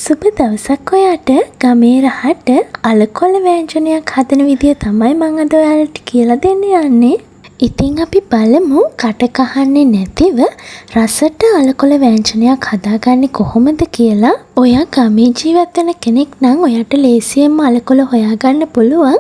සුබ දවසක් ඔයාට. ගමේ රහට අලකොල වෑංජනයක් හදන විදිය තමයි මං අද ඔයාලට කියලා දෙන්න යන්නේ. ඉතින් අපි බලමු කට කහන්නේ නැතිව රසට අලකොල වෑංජනයක් හදාගන්නේ කොහොමද කියලා. ඔයා ගමේ ජීවත් වෙන කෙනෙක් නම් ඔයාට ලේසියෙන්ම අලකොල හොයාගන්න පුළුවන්.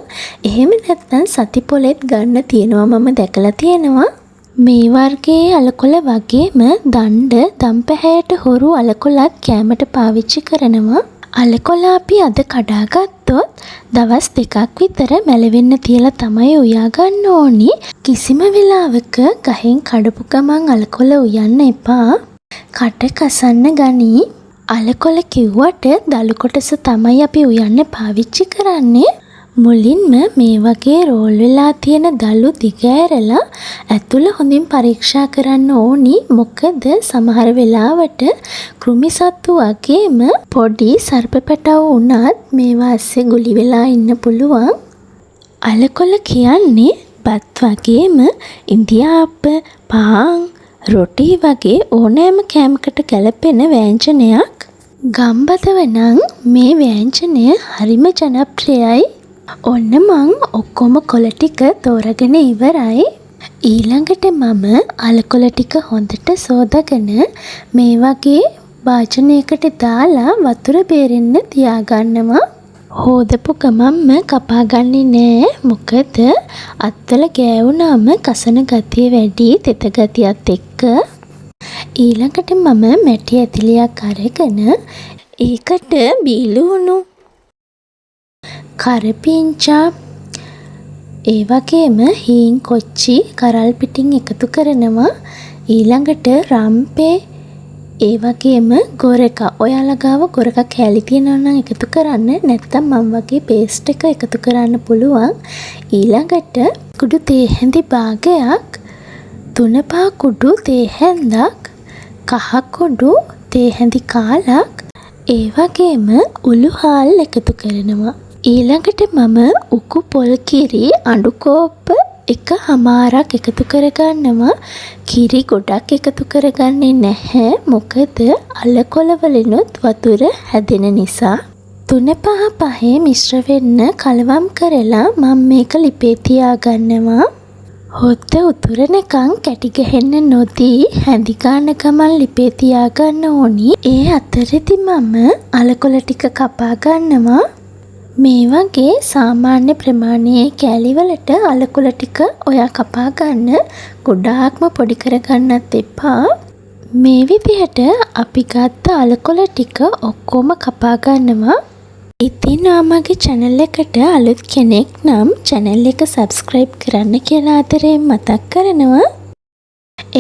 එහෙම නැත්නම් සතිපොලෙත් ගන්න තියෙනවා මම දැකලා තියෙනවා. මේ වර්ගයේ අලකොල වගේම දණ්ඩ දම්පැහැයට හොරු අලකොලත් කෑමට පාවිච්චි කරනවා. අලකොල අපි අද කඩාගත්තොත් දවස් 2ක් විතර මැලවෙන්න තියලා තමයි උයා ගන්න ඕනි. කිසිම වෙලාවක ගහෙන් කඩපු ගමන් අලකොල උයන්න එපා. කට කසන්න ගනී. අලකොල කිව්වට දළු කොටස තමයි අපි උයන්න පාවිච්චි කරන්නේ. මුලින්ම මේ වගේ රෝල් වෙලා තියෙන දළු දිග ඇරලා ඇතුළ හොඳින් පරීක්ෂා කරන්න ඕනි. මොකද සමහර වෙලාවට කෘමිසත්තු වගේම පොඩි සර්ප පැටව් වුණත් මේ වාස්සේ ගුලි වෙලා ඉන්න පුළුවන්. අලකොල කියන්නේ බත් වගේම ඉන්දියාප්ප, පාන්, රොටි වගේ ඕනෑම කෑමකට ගැලපෙන වෑංජනයක්. ගම්බදව නම් මේ වෑංජනය හරිම ජනප්‍රියයි. ඔන්න මං ඔක්කොම කොළ ටික තෝරගෙන ඉවරයි. ඊළඟට මම අලකොල ටික හොඳට සෝදාගෙන මේ වගේ වාජනයකට දාලා වතුර බේරෙන්න තියාගන්නවා. හොදපු ගමන්ම කපාගන්නේ නෑ. මොකද අත්වල ගෑවුනාම කසන ගතිය වැඩි තෙත ගතියත් එක්ක. ඊළඟට මම මැටි ඇතිලියක් අරගෙන ඒකට බීලුණු කරපිංචා ඒ වගේම හීන් කොච්චි කරල් පිටින් එකතු කරනවා. ඊළඟට රම්පේ ඒ වගේම ගොරක. ඔයාලා ගාව ගොරක කැලි තියෙනවා නම් එකතු කරන්න. නැත්නම් මම වගේ පේස්ට් එක එකතු කරන්න පුළුවන්. ඊළඟට කුඩු තේ හැඳි භාගයක්, තුනපා කුඩු තේ හැන්දක්, කහ කුඩු තේ හැඳි කාලක්, ඒ වගේම උළු හාල් එකතු කරනවා. ඊළඟට මම උකු පොල් කිරි අඬු කෝප්ප එක හමාරක් එකතු කරගන්නවා. කිරි ගොඩක් එකතු කරගන්නේ නැහැ. මොකද අලකොල වලිනුත් වතුර හැදෙන නිසා. 3-5 මිශ්‍ර වෙන්න කලවම් කරලා මම මේක ලිපේ තියාගන්නවා. හොද්ද උතුරනකන් කැටි ගහන්න නොදී හැඳි ගන්න ගමන් ලිපේ තියාගන්න ඕනි. ඒ අතරෙදි මම අලකොල ටික කපා ගන්නවා. මේ වගේ සාමාන්‍ය ප්‍රමාණයේ කෑලිවලට අලකොල ටික ඔයා කපා ගන්න. ගොඩාක්ම පොඩි කරගන්නත් එපා. මේ විදිහට අපි ගත්ත අලකොල ටික ඔක්කොම කපා ගන්නවා. ඉතින් මගේ channel එකට අලුත් කෙනෙක් නම් channel එක subscribe කරන්න කියලා ආදරයෙන් මතක් කරනවා.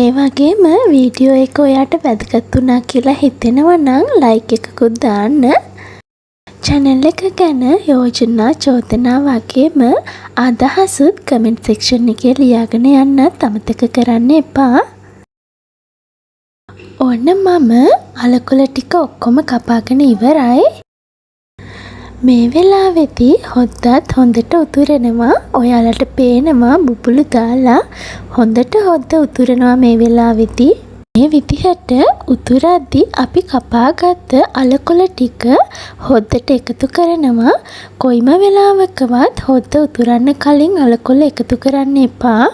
ඒ වගේම වීඩියෝ එක ඔයාට වැදගත් වුණා කියලා හිතෙනවා නම් like එකකුත් දාන්න. channel එක ගැන යෝජනා චෝදනා වගේම අදහසුත් comment section එකේ ලියාගෙන යන්නත් අමතක කරන්න එපා. ඔන්න මම අලකොල ටික ඔක්කොම කපාගෙන ඉවරයි. මේ වෙලාවේදී හොද්දත් හොඳට උතුරනවා. ඔයාලට පේනවා බුබුලු දාලා හොඳට හොද්ද උතුරනවා මේ වෙලාවේදී. මේ විදිහට උතුරද්දී අපි කපාගත්ත අලකොල ටික හොද්දට එකතු කරනවා. කොයිම වෙලාවකවත් හොද්ද උතුරන්න කලින් අලකොල එකතු කරන්න එපා.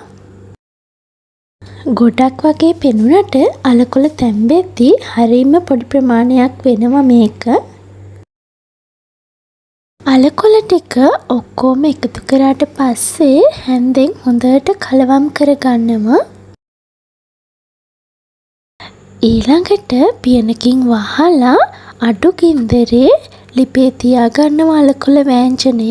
ගොඩක් වගේ පෙනුනට අලකොල තැම්බෙද්දී හරියම පොඩි ප්‍රමාණයක් වෙනවා මේක. අලකොල ටික ඔක්කොම එකතු කරාට පස්සේ හැන්දෙන් හොඳට කලවම් කරගන්නවා. ඊළඟට පියනකින් වහලා අඩු ගින්දරේ ලිපේ තියාගන්නවා අලකොල වෑංජනය.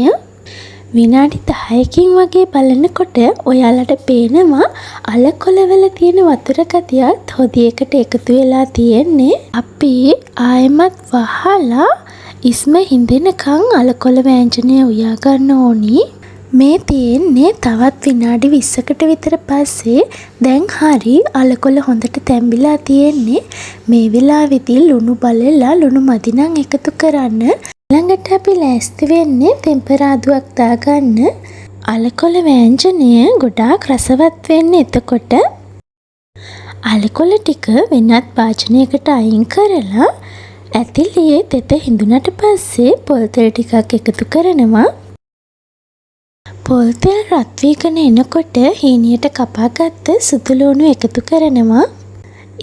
විනාඩි 10කින් වගේ බලනකොට ඔයාලට පේනවා අලකොල වල තියෙන වතුර ගතියත් හොදියකට එකතු වෙලා තියෙන්නේ. අපි ආයෙමත් වහලා ඉස්ම හිඳෙනකන් අලකොල වෑංජනය උයා ගන්න ඕනි. මේ තියෙන්නේ තවත් විනාඩි 20කට විතර පස්සේ. දැන් හරි අලකොල හොඳට තැම්බිලා තියෙන්නේ. මේ වෙලාවේදී ලුණු බලලා ලුණු මදි නම් එකතු කරන්න. ළඟට අපි ලෑස්ති වෙන්නේ තෙම්පරාදුවක් දාගන්න. අලකොල වෑංජනය ගොඩාක් රසවත් වෙන්නේ එතකොට. අලකොල ටික වෙනත් වාජනයකට අයින් කරලා ඇතිලියේ තෙත හිඳුනට පස්සේ පොල් තෙල් ටිකක් එකතු කරනවා. පොල් තෙල් රත් වීගෙන එනකොට හීනියට කපාගත්ත සුදු ලූණු එකතු කරනවා.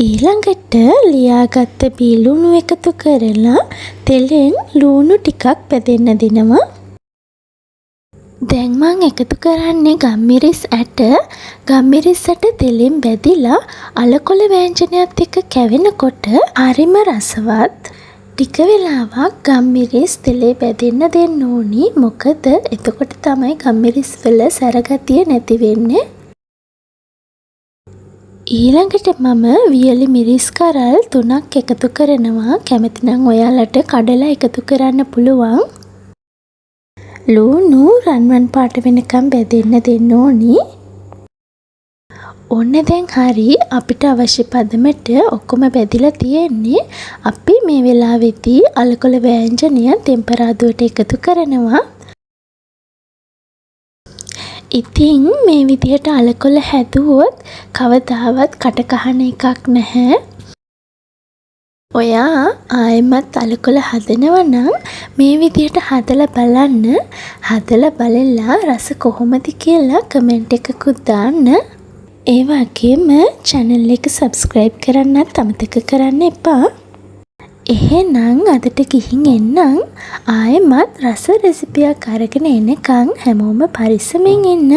ඊළඟට ලියාගත්ත බීලුණු එකතු කරලා තෙලෙන් ලූණු ටිකක් බෙදෙන්න දෙනවා. දැන් මං එකතු කරන්නේ ගම්මිරිස් ඇට. ගම්මිරිස් ඇට තෙලෙන් බැදිලා අලකොල වෑංජනයත් එක්ක කැවෙනකොට හරිම රසවත්. ටික වෙලාවක් ගම්මිරිස් තෙලේ බැදෙන්න දෙන්න ඕනි. මොකද එතකොට තමයි ගම්මිරිස් වල සැරගතිය නැති වෙන්නේ. ඊළඟට මම වියලි මිරිස් කරල් 3ක් එකතු කරනවා. කැමති නම් ඔයාලට කඩලා එකතු කරන්න පුළුවන්. ලූණු රන්වන් පාට වෙනකම් බෙදෙන්න දෙන්න ඕනි. ඔන්න දැන් හරි අපිට අවශ්‍ය පදමට ඔක්කොම බෙදිලා තියෙන්නේ. අපි මේ වෙලාවේදී අලකොල වෑංජනය ටෙම්පරාදුවට එකතු කරනවා. ඉතින් මේ විදිහට අලකොල හැදුවොත් කවදාවත් කට කහන එකක් නැහැ. ඔයා ආයෙමත් අලකොල හදනවා නම් මේ විදිහට හදලා බලන්න. හදලා බලලා රස කොහොමද කියලා කමෙන්ට් එකකුත් දාන්න. ඒ වගේම channel එක subscribe කරන්නත් අමතක කරන්න එපා. එහෙනම් අදට ගිහින් එන්නම්. ආයෙමත් රස රෙසිපියක් අරගෙන එනකන් හැමෝම පරිස්සමෙන් ඉන්න.